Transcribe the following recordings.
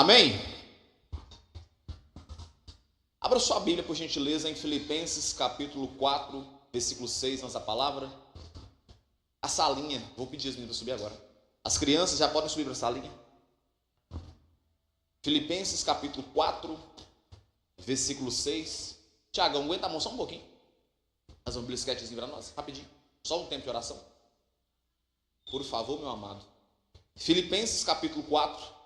Amém? Abra sua Bíblia, por gentileza, em Filipenses capítulo 4, versículo 6, nossa palavra. A salinha, vou pedir as meninas para subir agora. As crianças já podem subir para a salinha. Filipenses capítulo 4, versículo 6. Tiagão, aguenta a mão só um pouquinho. Fazer um blisquetezinho para nós, rapidinho. Só um tempo de oração. Por favor, meu amado. Filipenses capítulo 4,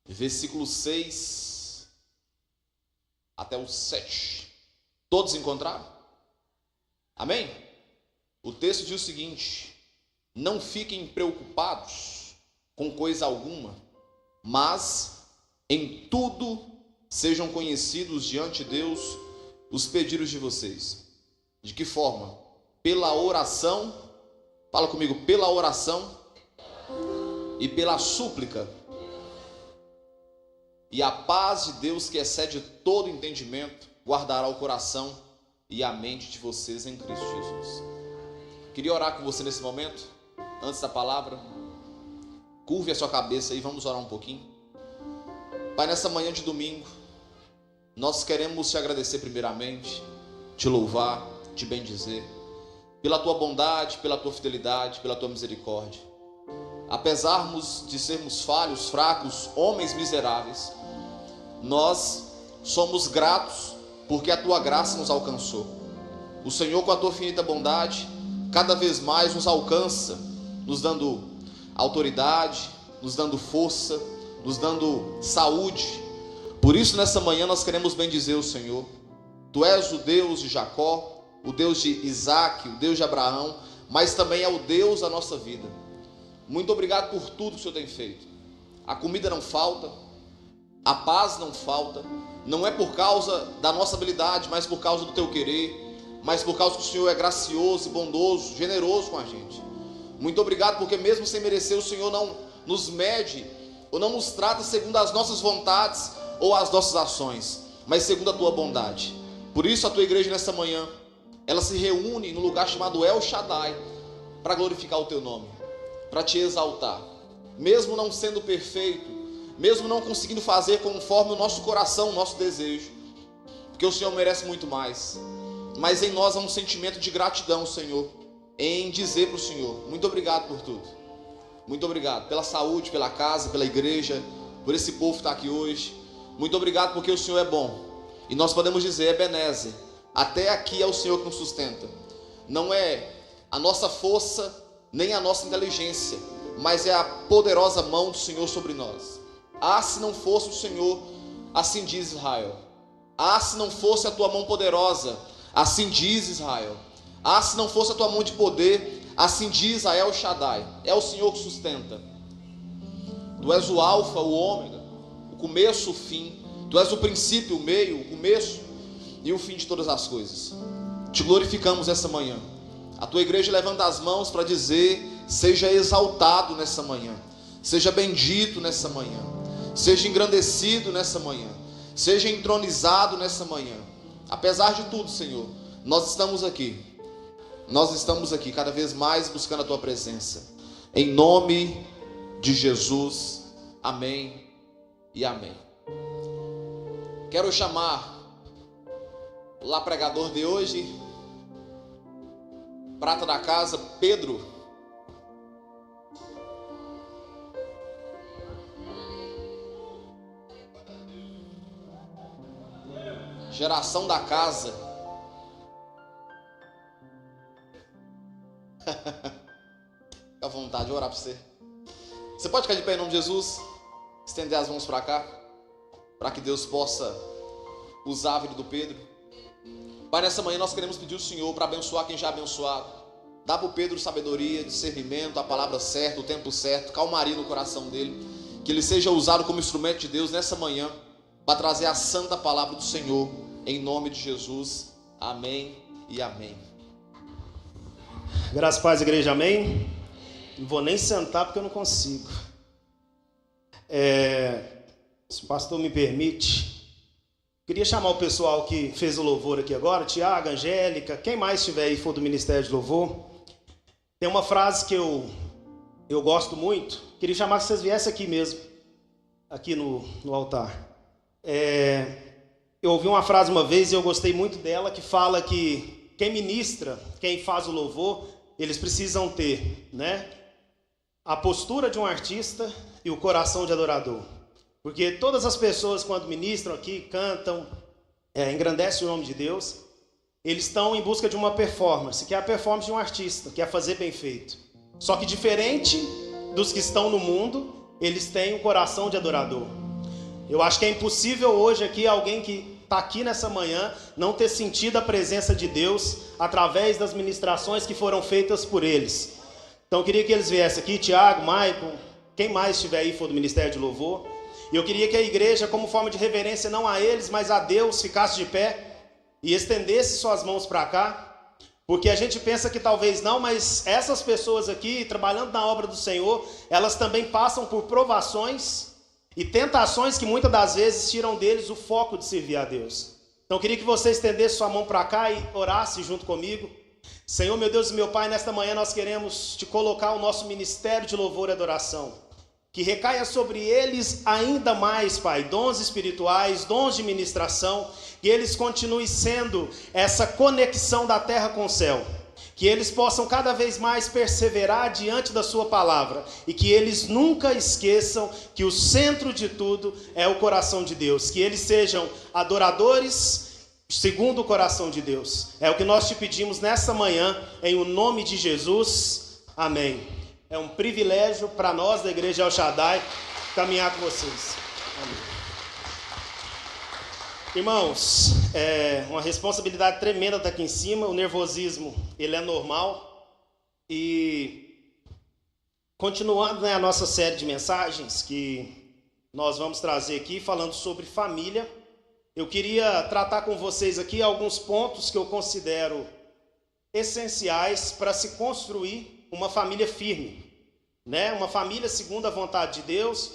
versículo 6 até o 7. Todos encontraram? Amém? O texto diz o seguinte: não fiquem preocupados com coisa alguma, mas em tudo sejam conhecidos diante de Deus os pedidos de vocês. De que forma? Pela oração, fala comigo, pela oração e pela súplica. E a paz de Deus, que excede todo entendimento, guardará o coração e a mente de vocês em Cristo Jesus. Queria orar com você nesse momento, antes da palavra. Curve a sua cabeça e vamos orar um pouquinho. Pai, nessa manhã de domingo, nós queremos te agradecer primeiramente, te louvar, te bendizer, pela tua bondade, pela tua fidelidade, pela tua misericórdia. Apesar de sermos falhos, fracos, homens miseráveis, nós somos gratos porque a tua graça nos alcançou. O Senhor, com a tua infinita bondade, cada vez mais nos alcança, nos dando autoridade, nos dando força, nos dando saúde. Por isso, nessa manhã, nós queremos bendizer o Senhor. Tu és o Deus de Jacó, o Deus de Isaac, o Deus de Abraão, mas também é o Deus da nossa vida. Muito obrigado por tudo que o Senhor tem feito. A comida não falta, a paz não falta, não é por causa da nossa habilidade, mas por causa do teu querer, mas por causa que o Senhor é gracioso, bondoso, generoso com a gente. Muito obrigado porque mesmo sem merecer, o Senhor não nos mede ou não nos trata segundo as nossas vontades ou as nossas ações, mas segundo a tua bondade. Por isso a tua igreja nessa manhã, ela se reúne no lugar chamado El Shaddai para glorificar o teu nome, para te exaltar, mesmo não sendo perfeito, mesmo não conseguindo fazer conforme o nosso coração, o nosso desejo, porque o Senhor merece muito mais, mas em nós há um sentimento de gratidão, Senhor, em dizer para o Senhor, muito obrigado por tudo, muito obrigado pela saúde, pela casa, pela igreja, por esse povo que está aqui hoje, muito obrigado porque o Senhor é bom, e nós podemos dizer, Ebenezer, até aqui é o Senhor que nos sustenta, não é a nossa força, nem a nossa inteligência, mas é a poderosa mão do Senhor sobre nós. Ah, se não fosse o Senhor, assim diz Israel. Ah, se não fosse a tua mão poderosa, assim diz Israel. Ah, se não fosse a tua mão de poder, assim diz a El Shaddai. É o Senhor que sustenta. Tu és o alfa, o ômega, o começo, o fim. Tu és o princípio, o meio, o começo e o fim de todas as coisas. Te glorificamos essa manhã. A tua igreja levanta as mãos para dizer: seja exaltado nessa manhã, seja bendito nessa manhã, seja engrandecido nessa manhã, seja entronizado nessa manhã. Apesar de tudo, Senhor, nós estamos aqui cada vez mais buscando a tua presença, em nome de Jesus, amém e amém. Quero chamar o lá pregador de hoje, prata da casa, Pedro. Geração da casa. Fica à vontade, vou orar para você. Você pode ficar de pé em nome de Jesus, estender as mãos para cá, para que Deus possa usar a vida do Pedro. Pai, nessa manhã nós queremos pedir ao Senhor para abençoar quem já é abençoado. Dá para o Pedro sabedoria, discernimento, a palavra certa, o tempo certo, calmaria no coração dele. Que ele seja usado como instrumento de Deus nessa manhã, para trazer a santa palavra do Senhor, em nome de Jesus. Amém e amém. Graças a Deus, igreja, amém. Não vou nem sentar porque eu não consigo. Se o pastor me permite, queria chamar o pessoal que fez o louvor aqui agora, Tiago, Angélica, quem mais estiver aí for do Ministério de Louvor. Tem uma frase que eu eu gosto muito, queria chamar que vocês viessem aqui mesmo, aqui no altar. Eu ouvi uma frase uma vez e eu gostei muito dela, que fala que quem ministra, quem faz o louvor, eles precisam ter, né, a postura de um artista e o coração de adorador. Porque todas as pessoas, quando ministram aqui, cantam, engrandecem o nome de Deus, eles estão em busca de uma performance, que é a performance de um artista, que é fazer bem feito. Só que diferente dos que estão no mundo, eles têm um coração de adorador. Eu acho que é impossível hoje aqui alguém que está aqui nessa manhã não ter sentido a presença de Deus através das ministrações que foram feitas por eles. Então eu queria que eles viessem aqui, Tiago, Maicon, quem mais estiver aí for do Ministério de Louvor. E eu queria que a igreja, como forma de reverência não a eles, mas a Deus, ficasse de pé e estendesse suas mãos para cá. Porque a gente pensa que talvez não, mas essas pessoas aqui, trabalhando na obra do Senhor, elas também passam por provações e tentações que muitas das vezes tiram deles o foco de servir a Deus. Então eu queria que você estendesse sua mão para cá e orasse junto comigo. Senhor, meu Deus e meu Pai, nesta manhã nós queremos te colocar o nosso ministério de louvor e adoração. Que recaia sobre eles ainda mais, Pai, dons espirituais, dons de ministração, que eles continuem sendo essa conexão da terra com o céu. Que eles possam cada vez mais perseverar diante da sua palavra e que eles nunca esqueçam que o centro de tudo é o coração de Deus. Que eles sejam adoradores segundo o coração de Deus. É o que nós te pedimos nesta manhã, em o nome de Jesus. Amém. É um privilégio para nós da Igreja El Shaddai caminhar com vocês. Amém. Irmãos, é uma responsabilidade tremenda estar aqui em cima. O nervosismo, ele é normal. E continuando, né, a nossa série de mensagens que nós vamos trazer aqui, falando sobre família, eu queria tratar com vocês aqui alguns pontos que eu considero essenciais para se construir uma família firme, né? Uma família segundo a vontade de Deus,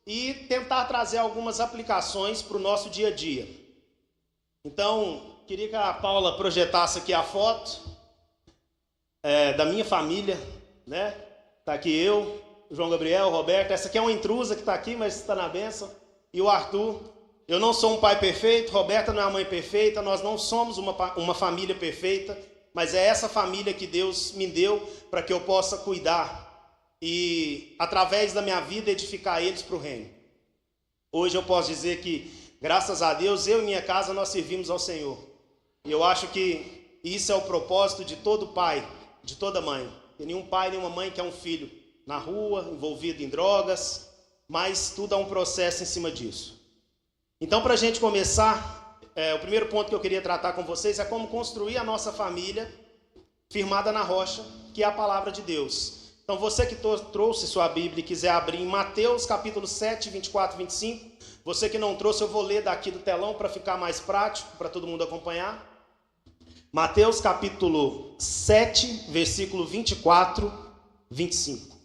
e tentar trazer algumas aplicações para o nosso dia a dia. Então, queria que a Paula projetasse aqui a foto da minha família, né? Está aqui eu, o João Gabriel, o Roberto. Essa aqui é uma intrusa que está aqui, mas está na bênção. E o Arthur. Eu não sou um pai perfeito, Roberta não é uma mãe perfeita, nós não somos uma família perfeita, mas é essa família que Deus me deu para que eu possa cuidar e, através da minha vida, edificar eles para o reino. Hoje eu posso dizer que, graças a Deus, eu e minha casa, nós servimos ao Senhor. E eu acho que isso é o propósito de todo pai, de toda mãe. Tem nenhum pai, nenhuma mãe que é um filho na rua, envolvido em drogas, mas tudo é um processo em cima disso. Então, para a gente começar, o primeiro ponto que eu queria tratar com vocês é como construir a nossa família firmada na rocha, que é a palavra de Deus. Então, você que trouxe sua Bíblia e quiser abrir em Mateus capítulo 7, 24 e 25, você que não trouxe, eu vou ler daqui do telão para ficar mais prático, para todo mundo acompanhar. Mateus capítulo 7, versículo 24, 25.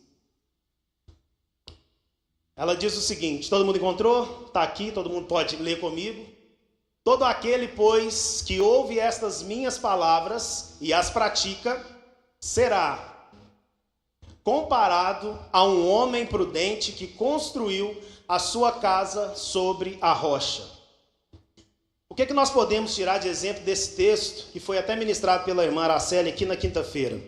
Ela diz o seguinte, todo mundo encontrou? Está aqui, todo mundo pode ler comigo. Todo aquele, pois, que ouve estas minhas palavras e as pratica, será comparado a um homem prudente que construiu a sua casa sobre a rocha. O que nós podemos tirar de exemplo desse texto, que foi até ministrado pela irmã Araceli aqui na quinta-feira?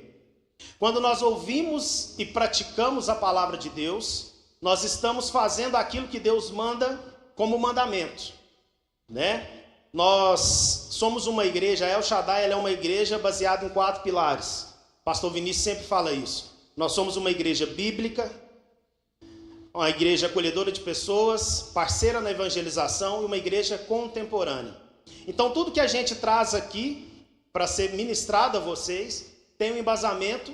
Quando nós ouvimos e praticamos a palavra de Deus, nós estamos fazendo aquilo que Deus manda como mandamento, né? Nós somos uma igreja, a El Shaddai ela é uma igreja baseada em 4 pilares. Pastor Vinícius sempre fala isso. Nós somos uma igreja bíblica, uma igreja acolhedora de pessoas, parceira na evangelização e uma igreja contemporânea. Então tudo que a gente traz aqui para ser ministrado a vocês tem um embasamento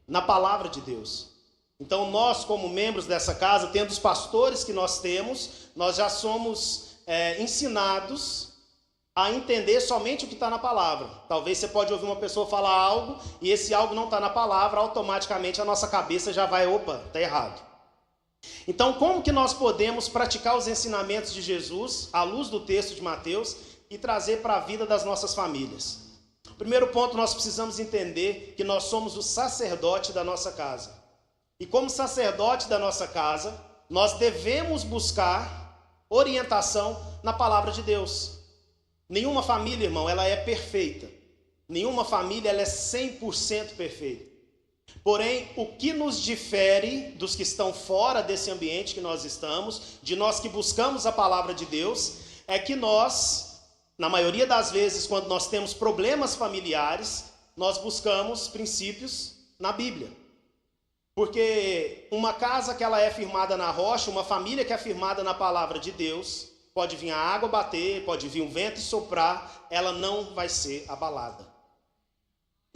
na palavra de Deus. Então nós, como membros dessa casa, tendo os pastores que nós temos, nós já somos ensinados a entender somente o que está na palavra. Talvez você pode ouvir uma pessoa falar algo e esse algo não está na palavra, automaticamente a nossa cabeça já vai, opa, está errado. Então como que nós podemos praticar os ensinamentos de Jesus, à luz do texto de Mateus, e trazer para a vida das nossas famílias? Primeiro ponto, nós precisamos entender que nós somos o sacerdote da nossa casa. E como sacerdote da nossa casa, nós devemos buscar orientação na palavra de Deus. Nenhuma família, irmão, ela é perfeita. Nenhuma família ela é 100% perfeita. Porém, o que nos difere dos que estão fora desse ambiente que nós estamos, de nós que buscamos a palavra de Deus, é que nós, na maioria das vezes, quando nós temos problemas familiares, nós buscamos princípios na Bíblia. Porque uma casa que ela é firmada na rocha, uma família que é firmada na palavra de Deus, pode vir a água bater, pode vir um vento soprar, ela não vai ser abalada.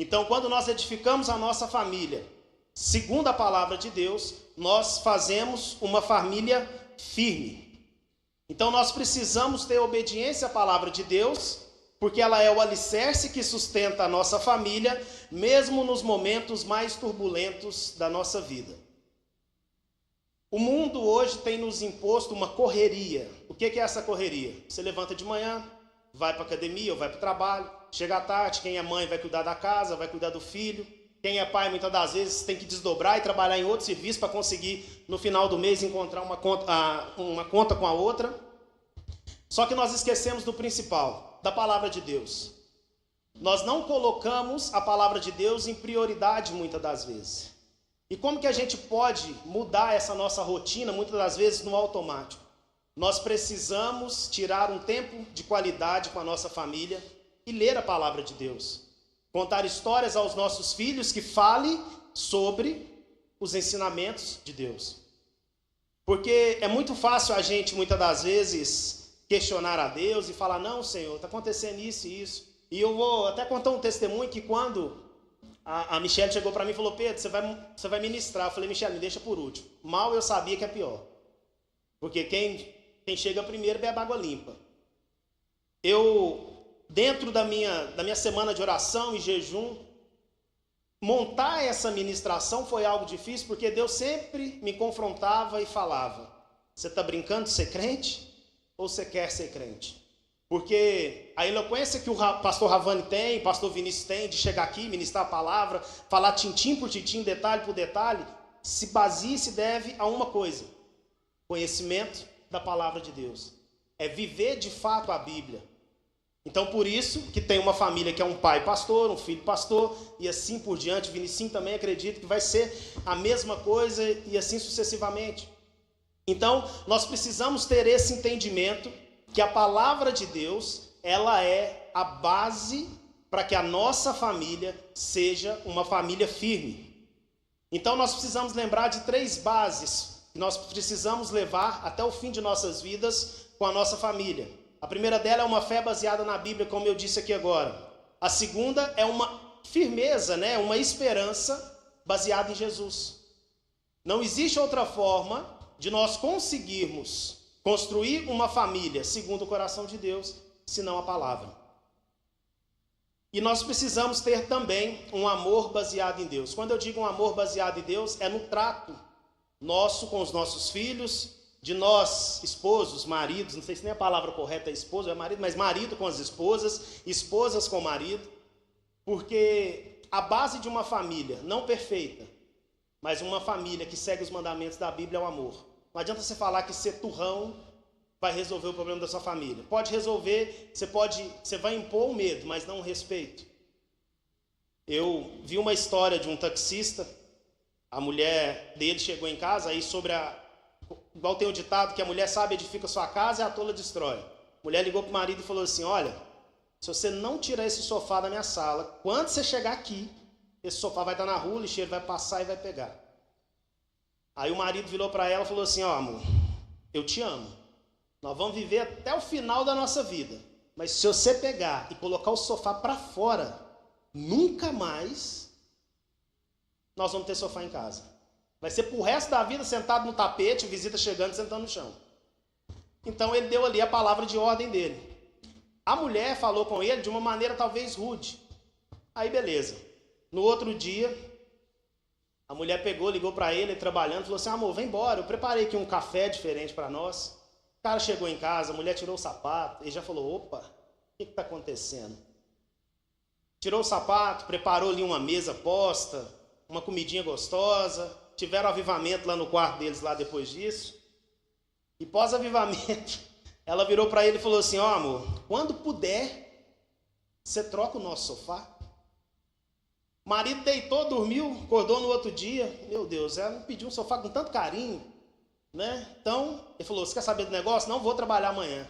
Então, quando nós edificamos a nossa família, segundo a palavra de Deus, nós fazemos uma família firme. Então, nós precisamos ter obediência à palavra de Deus, porque ela é o alicerce que sustenta a nossa família, mesmo nos momentos mais turbulentos da nossa vida. O mundo hoje tem nos imposto uma correria. O que é essa correria? Você levanta de manhã, vai para a academia ou vai para o trabalho, chega à tarde, quem é mãe vai cuidar da casa, vai cuidar do filho. Quem é pai, muitas das vezes, tem que desdobrar e trabalhar em outro serviço para conseguir, no final do mês, encontrar uma conta com a outra. Só que nós esquecemos do principal, da palavra de Deus. Nós não colocamos a palavra de Deus em prioridade muitas das vezes. E como que a gente pode mudar essa nossa rotina, muitas das vezes no automático? Nós precisamos tirar um tempo de qualidade com a nossa família e ler a palavra de Deus. Contar histórias aos nossos filhos que falem sobre os ensinamentos de Deus. Porque é muito fácil a gente, muitas das vezes, questionar a Deus e falar, não, Senhor, está acontecendo isso e isso. E eu vou até contar um testemunho que quando a Michelle chegou para mim e falou, Pedro, você vai ministrar. Eu falei, Michelle, me deixa por último. Mal eu sabia que é pior. Porque quem chega primeiro bebe água limpa. Eu, dentro da minha semana de oração e jejum, montar essa ministração foi algo difícil, porque Deus sempre me confrontava e falava, você está brincando de ser crente? Ou você quer ser crente? Porque a eloquência que o pastor Ravani tem, o pastor Vinícius tem, de chegar aqui, ministrar a palavra, falar tintim por tintim, detalhe por detalhe, se baseia e se deve a uma coisa: conhecimento da palavra de Deus. É viver de fato a Bíblia. Então, por isso que tem uma família que é um pai pastor, um filho pastor, e assim por diante. Vinícius também acredita que vai ser a mesma coisa e assim sucessivamente. Então, nós precisamos ter esse entendimento que a palavra de Deus, ela é a base para que a nossa família seja uma família firme. Então, nós precisamos lembrar de 3 bases que nós precisamos levar até o fim de nossas vidas com a nossa família. A primeira dela é uma fé baseada na Bíblia, como eu disse aqui agora. A segunda é uma firmeza, uma esperança baseada em Jesus. Não existe outra forma de nós conseguirmos construir uma família segundo o coração de Deus, senão a palavra. E nós precisamos ter também um amor baseado em Deus. Quando eu digo um amor baseado em Deus, é no trato nosso com os nossos filhos, de nós, esposos, maridos, não sei se nem a palavra correta é esposo, é marido, mas marido com as esposas, esposas com o marido, porque a base de uma família não perfeita, mas uma família que segue os mandamentos da Bíblia é o amor. Não adianta você falar que ser turrão vai resolver o problema da sua família. Pode resolver, você vai impor o medo, mas não o respeito. Eu vi uma história de um taxista, a mulher dele chegou em casa, aí igual tem o ditado que a mulher sabe edifica sua casa e a tola destrói. A mulher ligou para o marido e falou assim, olha, se você não tirar esse sofá da minha sala, quando você chegar aqui, esse sofá vai estar na rua, o lixeiro vai passar e vai pegar. Aí o marido virou para ela e falou assim, ó, amor, eu te amo. Nós vamos viver até o final da nossa vida. Mas se você pegar e colocar o sofá para fora, nunca mais nós vamos ter sofá em casa. Vai ser pro resto da vida sentado no tapete, visita chegando, sentando no chão. Então ele deu ali a palavra de ordem dele. A mulher falou com ele de uma maneira talvez rude. Aí beleza. No outro dia, a mulher pegou, ligou para ele trabalhando, falou assim, amor, vem embora, eu preparei aqui um café diferente para nós. O cara chegou em casa, a mulher tirou o sapato, ele já falou, opa, o que está acontecendo? Tirou o sapato, preparou ali uma mesa posta, uma comidinha gostosa, tiveram avivamento lá no quarto deles, lá depois disso. E pós-avivamento, ela virou para ele e falou assim: ó, amor, quando puder, você troca o nosso sofá. O marido deitou, dormiu, acordou no outro dia. Meu Deus, ela me pediu um sofá com tanto carinho, né? Então, ele falou: você quer saber do negócio? Não vou trabalhar amanhã.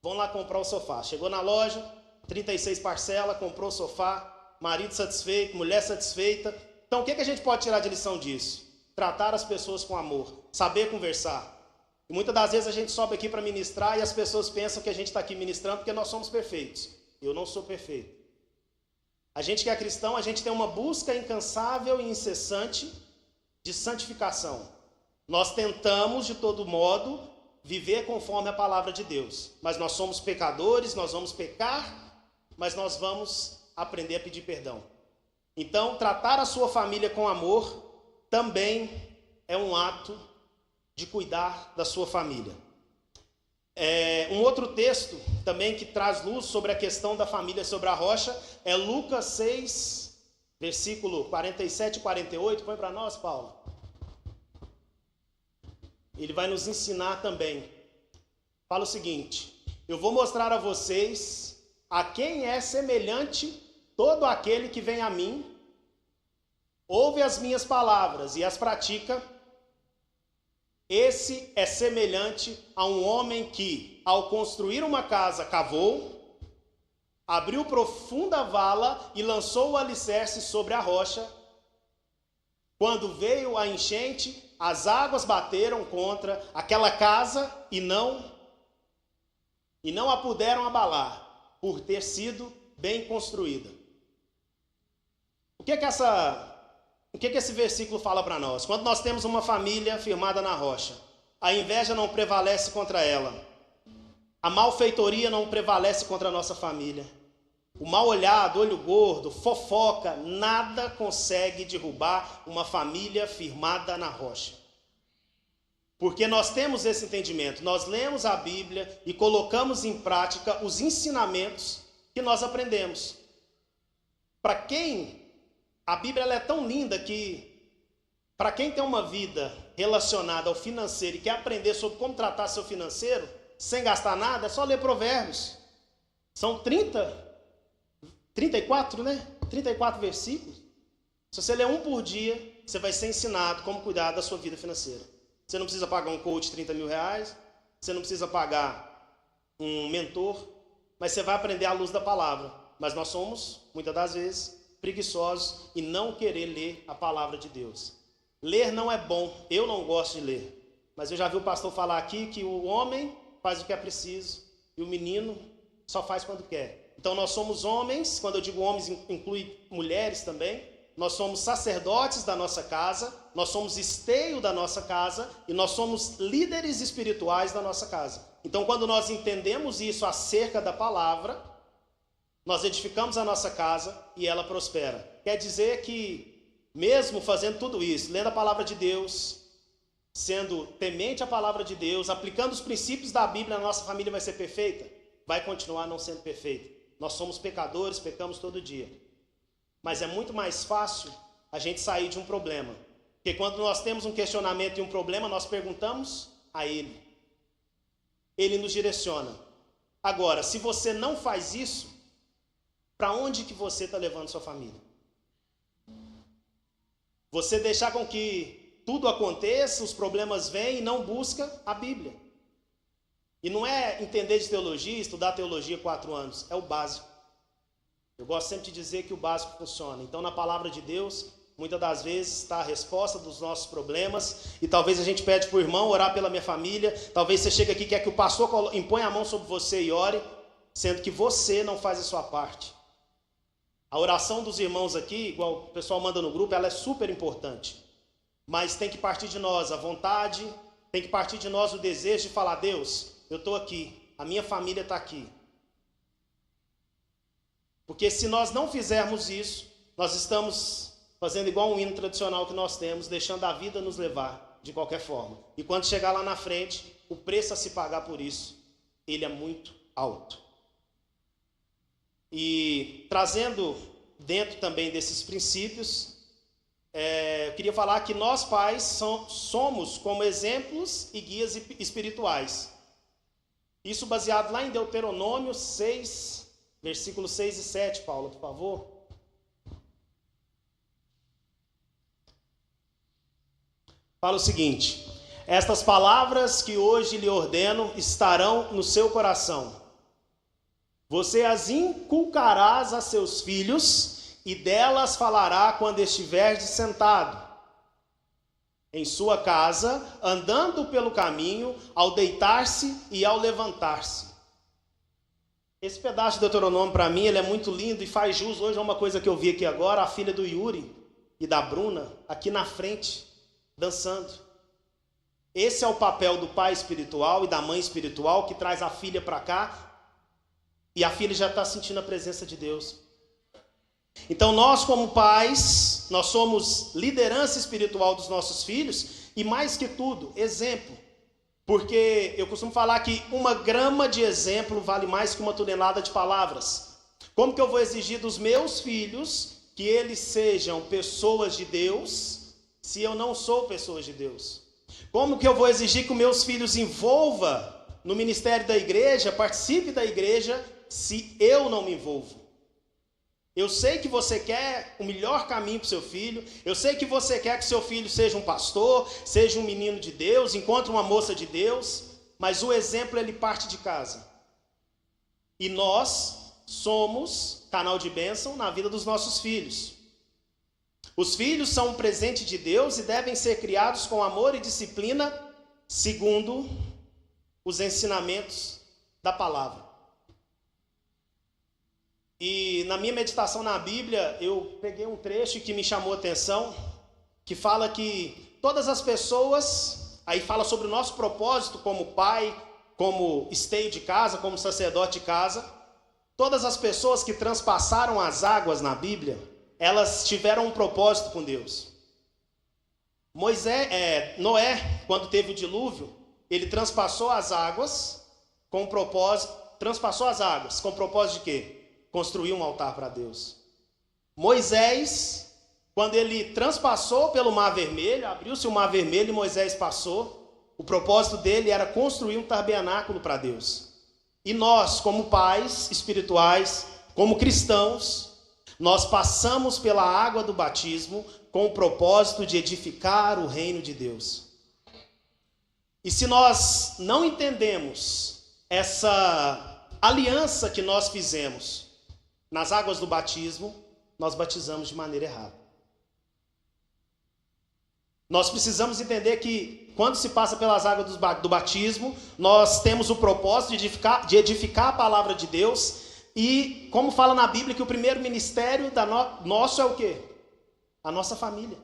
Vão lá comprar o sofá. Chegou na loja, 36 parcelas, comprou o sofá, marido satisfeito, mulher satisfeita. Então, o que a gente pode tirar de lição disso? Tratar as pessoas com amor, saber conversar. E muitas das vezes a gente sobe aqui para ministrar e as pessoas pensam que a gente está aqui ministrando porque nós somos perfeitos. Eu não sou perfeito. A gente que é cristão, a gente tem uma busca incansável e incessante de santificação. Nós tentamos, de todo modo, viver conforme a palavra de Deus. Mas nós somos pecadores, nós vamos pecar, mas nós vamos aprender a pedir perdão. Então, tratar a sua família com amor também é um ato de cuidar da sua família. Um outro texto também que traz luz sobre a questão da família sobre a rocha é Lucas 6, versículo 47 e 48. Põe para nós, Paulo. Ele vai nos ensinar também. Fala o seguinte: eu vou mostrar a vocês a quem é semelhante todo aquele que vem a mim, ouve as minhas palavras e as pratica. Esse é semelhante a um homem que, ao construir uma casa, cavou, abriu profunda vala e lançou o alicerce sobre a rocha. Quando veio a enchente, as águas bateram contra aquela casa e não a puderam abalar, por ter sido bem construída. O que esse versículo fala para nós? Quando nós temos uma família firmada na rocha, a inveja não prevalece contra ela, a malfeitoria não prevalece contra a nossa família, o mal olhado, olho gordo, fofoca, nada consegue derrubar uma família firmada na rocha. Porque nós temos esse entendimento, nós lemos a Bíblia e colocamos em prática os ensinamentos que nós aprendemos. Para quem a Bíblia ela é tão linda que, para quem tem uma vida relacionada ao financeiro e quer aprender sobre como tratar seu financeiro, sem gastar nada, é só ler Provérbios. São 34, né? 34 versículos. Se você ler um por dia, você vai ser ensinado como cuidar da sua vida financeira. Você não precisa pagar um coach de 30 mil reais, você não precisa pagar um mentor, mas você vai aprender à luz da palavra. Mas nós somos, muitas das vezes, preguiçosos e não querer ler a palavra de Deus. Ler não é bom, eu não gosto de ler. Mas eu já vi o pastor falar aqui que o homem faz o que é preciso e o menino só faz quando quer. Então nós somos homens, quando eu digo homens inclui mulheres também. Nós somos sacerdotes da nossa casa, nós somos esteio da nossa casa e nós somos líderes espirituais da nossa casa. Então quando nós entendemos isso acerca da palavra, nós edificamos a nossa casa e ela prospera. Quer dizer que, mesmo fazendo tudo isso, lendo a palavra de Deus, sendo temente à palavra de Deus, aplicando os princípios da Bíblia, a nossa família vai ser perfeita? Vai continuar não sendo perfeita. Nós somos pecadores, pecamos todo dia. Mas é muito mais fácil a gente sair de um problema. Porque quando nós temos um questionamento e um problema, nós perguntamos a Ele. Ele nos direciona. Agora, se você não faz isso, para onde que você está levando sua família? Você deixar com que tudo aconteça, os problemas vêm e não busca a Bíblia. E não é entender de teologia, estudar teologia 4 anos, é o básico. Eu gosto sempre de dizer que o básico funciona. Então, na palavra de Deus, muitas das vezes está a resposta dos nossos problemas. E talvez a gente pede para o irmão orar pela minha família. Talvez você chegue aqui e quer que o pastor imponha a mão sobre você e ore, sendo que você não faz a sua parte. A oração dos irmãos aqui, igual o pessoal manda no grupo, ela é super importante. Mas tem que partir de nós a vontade, tem que partir de nós o desejo de falar: Deus, eu estou aqui, a minha família está aqui. Porque se nós não fizermos isso, nós estamos fazendo igual um hino tradicional que nós temos, deixando a vida nos levar de qualquer forma. E quando chegar lá na frente, o preço a se pagar por isso, ele é muito alto. E trazendo dentro também desses princípios, eu queria falar que nós pais somos como exemplos e guias espirituais. Isso baseado lá em Deuteronômio 6, versículos 6 e 7, Paulo, por favor. Fala o seguinte: estas palavras que hoje lhe ordeno estarão no seu coração. Você as inculcarás a seus filhos e delas falará quando estiver sentado em sua casa, andando pelo caminho, ao deitar-se e ao levantar-se. Esse pedaço de Deuteronômio, para mim, ele é muito lindo e faz jus hoje a uma coisa que eu vi aqui agora, a filha do Yuri e da Bruna, aqui na frente, dançando. Esse é o papel do pai espiritual e da mãe espiritual, que traz a filha para cá, e a filha já está sentindo a presença de Deus. Então nós, como pais, nós somos liderança espiritual dos nossos filhos, e mais que tudo, exemplo. Porque eu costumo falar que 1 grama de exemplo vale mais que 1 tonelada de palavras. Como que eu vou exigir dos meus filhos que eles sejam pessoas de Deus, se eu não sou pessoa de Deus? Como que eu vou exigir que os meus filhos envolvam no ministério da igreja, participe da igreja, se eu não me envolvo? Eu sei que você quer o melhor caminho para o seu filho, eu sei que você quer que seu filho seja um pastor, seja um menino de Deus, encontre uma moça de Deus, mas o exemplo ele parte de casa. E nós somos canal de bênção na vida dos nossos filhos. Os filhos são um presente de Deus e devem ser criados com amor e disciplina, segundo os ensinamentos da palavra. E na minha meditação na Bíblia, eu peguei um trecho que me chamou a atenção, que fala que todas as pessoas, aí fala sobre o nosso propósito como pai, como esteio de casa, como sacerdote de casa. Todas as pessoas que transpassaram as águas na Bíblia, elas tiveram um propósito com Deus. Noé, quando teve o dilúvio, ele transpassou as águas com o propósito, com o propósito de quê? Construir um altar para Deus. Moisés, quando ele transpassou pelo Mar Vermelho, abriu-se o Mar Vermelho e Moisés passou, o propósito dele era construir um tabernáculo para Deus. E nós, como pais espirituais, como cristãos, nós passamos pela água do batismo com o propósito de edificar o reino de Deus. E se nós não entendemos essa aliança que nós fizemos nas águas do batismo, nós batizamos de maneira errada. Nós precisamos entender que quando se passa pelas águas do batismo, nós temos o propósito de edificar a palavra de Deus. E como fala na Bíblia que o primeiro ministério nosso é o quê? A nossa família.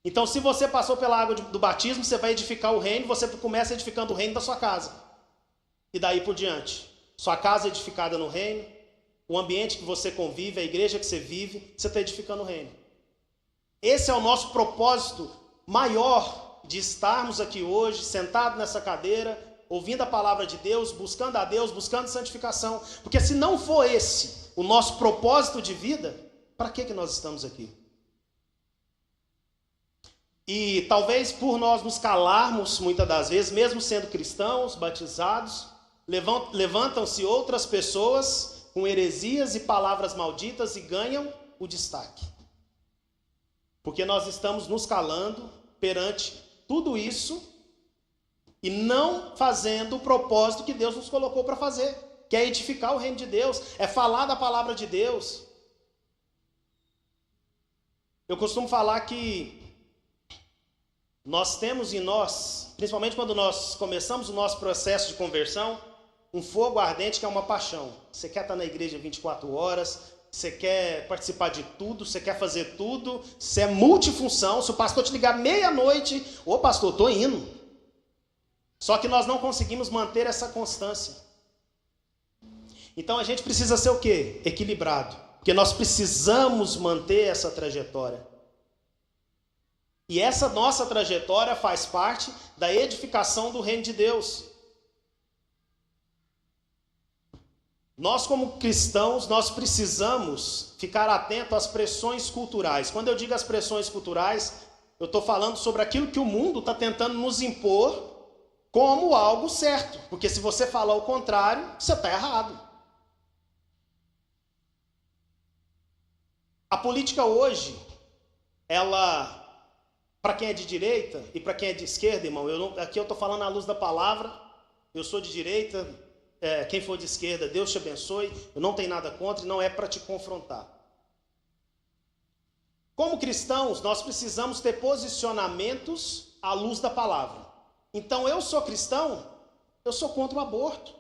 Então se você passou pela água do batismo, você vai edificar o reino, você começa edificando o reino da sua casa. E daí por diante. Sua casa é edificada no reino, o ambiente que você convive, a igreja que você vive, você está edificando o reino. Esse é o nosso propósito maior de estarmos aqui hoje, sentados nessa cadeira, ouvindo a palavra de Deus, buscando a Deus, buscando santificação. Porque se não for esse o nosso propósito de vida, para que nós estamos aqui? E talvez por nós nos calarmos, muitas das vezes, mesmo sendo cristãos, batizados, levantam-se outras pessoas com heresias e palavras malditas e ganham o destaque. Porque nós estamos nos calando perante tudo isso e não fazendo o propósito que Deus nos colocou para fazer, que é edificar o reino de Deus, é falar da palavra de Deus. Eu costumo falar que nós temos em nós, principalmente quando nós começamos o nosso processo de conversão, um fogo ardente que é uma paixão. Você quer estar na igreja 24 horas, você quer participar de tudo, você quer fazer tudo, você é multifunção. Se o pastor te ligar meia-noite, ô pastor, estou indo. Só que nós não conseguimos manter essa constância. Então a gente precisa ser o quê? Equilibrado. Porque nós precisamos manter essa trajetória. E essa nossa trajetória faz parte da edificação do reino de Deus. Nós, como cristãos, nós precisamos ficar atentos às pressões culturais. Quando eu digo as pressões culturais, eu estou falando sobre aquilo que o mundo está tentando nos impor como algo certo. Porque se você falar o contrário, você está errado. A política hoje, ela, para quem é de direita e para quem é de esquerda, irmão, aqui eu estou falando à luz da palavra, eu sou de direita, quem for de esquerda, Deus te abençoe, eu não tenho nada contra e não é para te confrontar. Como cristãos, nós precisamos ter posicionamentos à luz da palavra. Então, eu sou cristão, eu sou contra o aborto.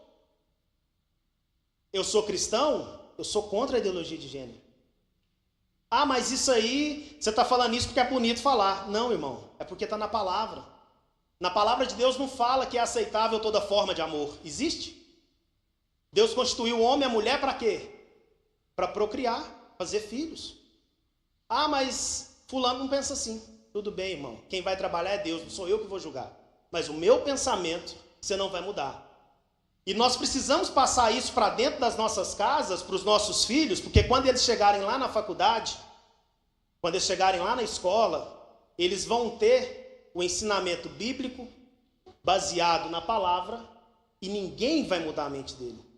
Eu sou cristão, eu sou contra a ideologia de gênero. Ah, mas isso aí, você está falando isso porque é bonito falar. Não, irmão, é porque está na palavra. Na palavra de Deus não fala que é aceitável toda forma de amor. Existe? Deus constituiu o homem e a mulher para quê? Para procriar, fazer filhos. Ah, mas fulano não pensa assim. Tudo bem, irmão. Quem vai trabalhar é Deus, não sou eu que vou julgar. Mas o meu pensamento, você não vai mudar. E nós precisamos passar isso para dentro das nossas casas, para os nossos filhos, porque quando eles chegarem lá na faculdade, quando eles chegarem lá na escola, eles vão ter o ensinamento bíblico baseado na palavra e ninguém vai mudar a mente dele.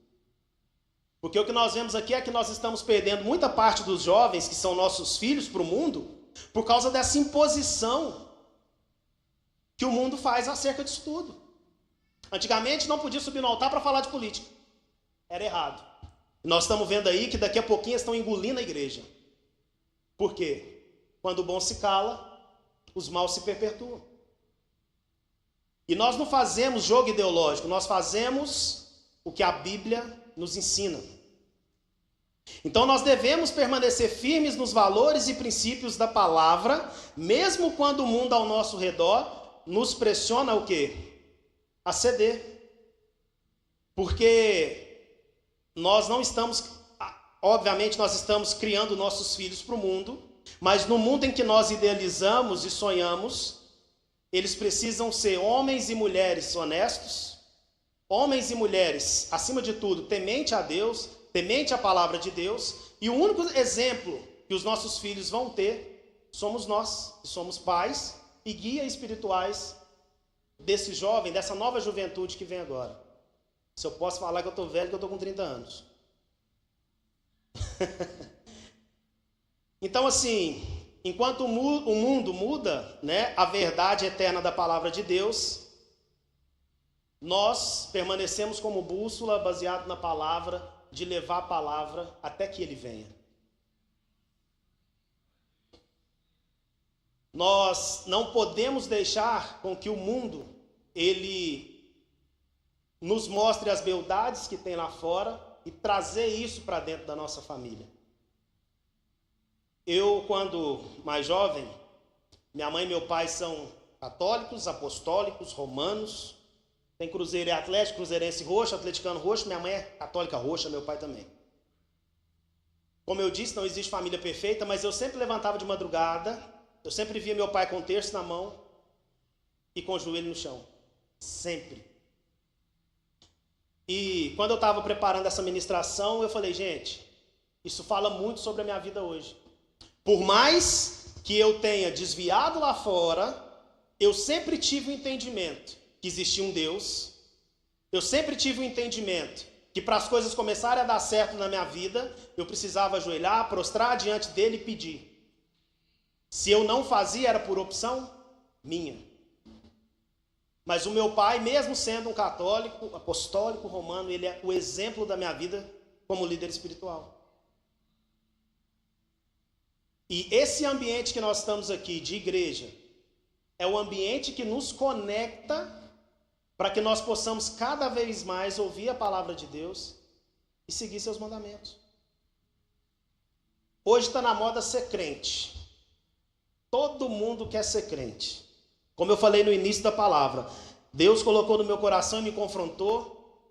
Porque o que nós vemos aqui é que nós estamos perdendo muita parte dos jovens, que são nossos filhos, para o mundo, por causa dessa imposição que o mundo faz acerca disso tudo. Antigamente não podia subir no altar para falar de política. Era errado. E nós estamos vendo aí que daqui a pouquinho estão engolindo a igreja. Por quê? Quando o bom se cala, os maus se perpetuam. E nós não fazemos jogo ideológico, nós fazemos o que a Bíblia nos ensina. Então nós devemos permanecer firmes nos valores e princípios da palavra, mesmo quando o mundo ao nosso redor nos pressiona o quê? A ceder. Porque nós não estamos, obviamente nós estamos criando nossos filhos para o mundo, mas no mundo em que nós idealizamos e sonhamos, eles precisam ser homens e mulheres honestos, homens e mulheres, acima de tudo, temente a Deus, temente a palavra de Deus, e o único exemplo que os nossos filhos vão ter somos nós, que somos pais e guias espirituais desse jovem, dessa nova juventude que vem agora. Se eu posso falar que eu estou velho, que eu estou com 30 anos. Então, assim, enquanto o mundo muda, né, a verdade eterna da palavra de Deus, nós permanecemos como bússola, baseado na palavra, de levar a palavra até que ele venha. Nós não podemos deixar com que o mundo, ele nos mostre as beldades que tem lá fora e trazer isso para dentro da nossa família. Eu, quando mais jovem, minha mãe e meu pai são católicos, apostólicos, romanos, tem Cruzeiro e Atlético, Cruzeirense roxo, atleticano roxo, minha mãe é católica roxa, meu pai também. Como eu disse, não existe família perfeita, mas eu sempre levantava de madrugada, eu sempre via meu pai com o terço na mão e com o joelho no chão. Sempre. E quando eu estava preparando essa ministração, eu falei, gente, isso fala muito sobre a minha vida hoje. Por mais que eu tenha desviado lá fora, eu sempre tive o entendimento que existia um Deus. Eu sempre tive o entendimento que para as coisas começarem a dar certo na minha vida, eu precisava ajoelhar, prostrar diante dele e pedir. Se eu não fazia, era por opção minha. Mas o meu pai, mesmo sendo um católico, apostólico, romano, ele é o exemplo da minha vida como líder espiritual. E esse ambiente que nós estamos aqui, de igreja, é o ambiente que nos conecta para que nós possamos cada vez mais ouvir a palavra de Deus e seguir seus mandamentos. Hoje está na moda ser crente. Todo mundo quer ser crente. Como eu falei no início da palavra, Deus colocou no meu coração e me confrontou.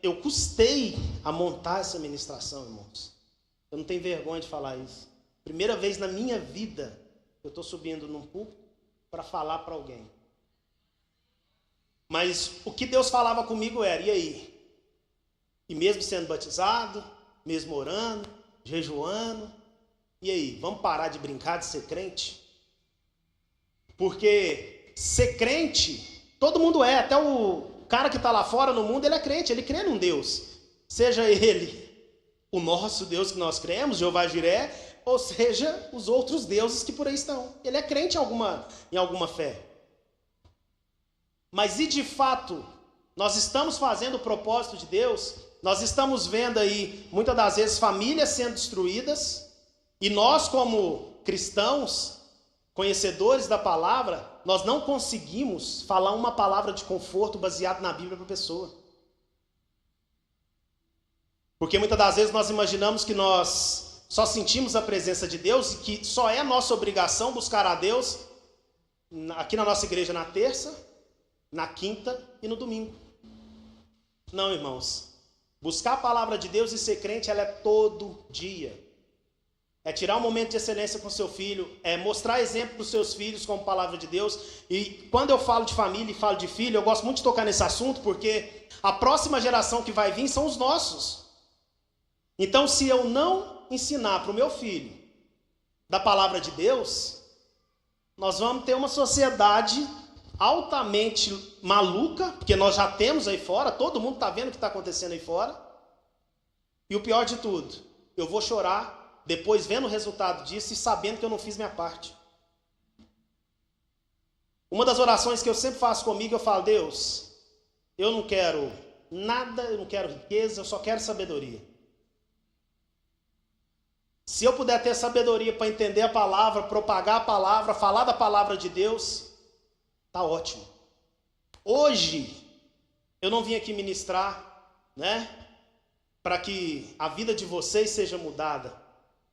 Eu custei a montar essa ministração, irmãos. Eu não tenho vergonha de falar isso. Primeira vez na minha vida, eu estou subindo num púlpito para falar para alguém. Mas o que Deus falava comigo era, e aí? E mesmo sendo batizado, mesmo orando, jejuando, e aí, vamos parar de brincar de ser crente? Porque ser crente, todo mundo é, até o cara que está lá fora no mundo, ele é crente, ele crê num Deus. Seja ele o nosso Deus que nós cremos, Jeová Jiré, ou seja, os outros deuses que por aí estão. Ele é crente em alguma fé. Mas e de fato, nós estamos fazendo o propósito de Deus? Nós estamos vendo aí, muitas das vezes, famílias sendo destruídas, e nós como cristãos, conhecedores da palavra, nós não conseguimos falar uma palavra de conforto baseada na Bíblia para a pessoa. Porque muitas das vezes nós imaginamos que nós só sentimos a presença de Deus e que só é nossa obrigação buscar a Deus aqui na nossa igreja na terça, na quinta e no domingo. Não, irmãos. Buscar a palavra de Deus e ser crente, ela é todo dia. É tirar um momento de excelência com seu filho, é mostrar exemplo para os seus filhos como palavra de Deus. E quando eu falo de família e falo de filho, eu gosto muito de tocar nesse assunto, porque a próxima geração que vai vir são os nossos. Então, se eu não ensinar para o meu filho da palavra de Deus, nós vamos ter uma sociedade altamente maluca, porque nós já temos aí fora, todo mundo está vendo o que está acontecendo aí fora. E o pior de tudo, eu vou chorar depois vendo o resultado disso e sabendo que eu não fiz minha parte. Uma das orações que eu sempre faço comigo, eu falo: Deus, eu não quero nada, eu não quero riqueza, eu só quero sabedoria. Se eu puder ter sabedoria para entender a palavra, propagar a palavra, falar da palavra de Deus, tá ótimo. Hoje, eu não vim aqui ministrar, para que a vida de vocês seja mudada.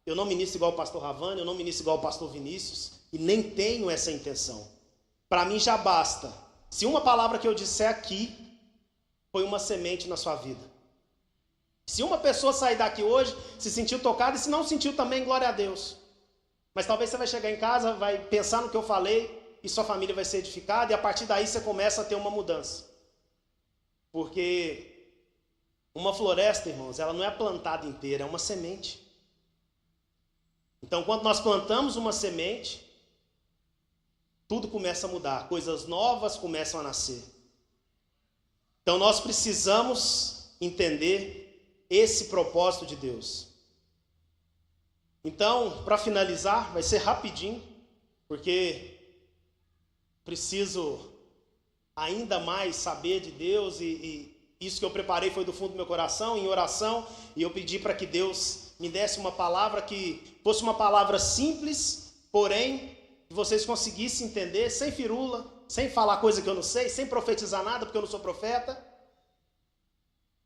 Eu não ministro igual o pastor Ravani, eu não ministro igual o pastor Vinícius, e nem tenho essa intenção. Para mim já basta. Se uma palavra que eu disser aqui foi uma semente na sua vida. Se uma pessoa sair daqui hoje, se sentiu tocada, e se não sentiu também, glória a Deus. Mas talvez você vai chegar em casa, vai pensar no que eu falei, e sua família vai ser edificada, e a partir daí você começa a ter uma mudança. Porque uma floresta, irmãos, ela não é plantada inteira, é uma semente. Então, quando nós plantamos uma semente, tudo começa a mudar, coisas novas começam a nascer. Então, nós precisamos entender esse propósito de Deus. Então, para finalizar, vai ser rapidinho, porque preciso ainda mais saber de Deus, e isso que eu preparei foi do fundo do meu coração, em oração, e eu pedi para que Deus me desse uma palavra que fosse uma palavra simples, porém, que vocês conseguissem entender, sem firula, sem falar coisa que eu não sei, sem profetizar nada, porque eu não sou profeta,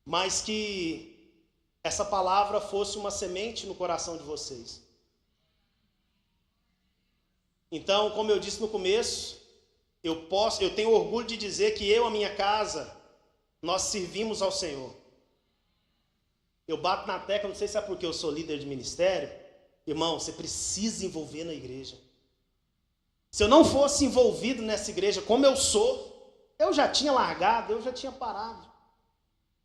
mas que essa palavra fosse uma semente no coração de vocês. Então, como eu disse no começo, eu tenho orgulho de dizer que eu e a minha casa, nós servimos ao Senhor. Eu bato na tecla, não sei se é porque eu sou líder de ministério. Irmão, você precisa envolver na igreja. Se eu não fosse envolvido nessa igreja como eu sou, eu já tinha largado, eu já tinha parado.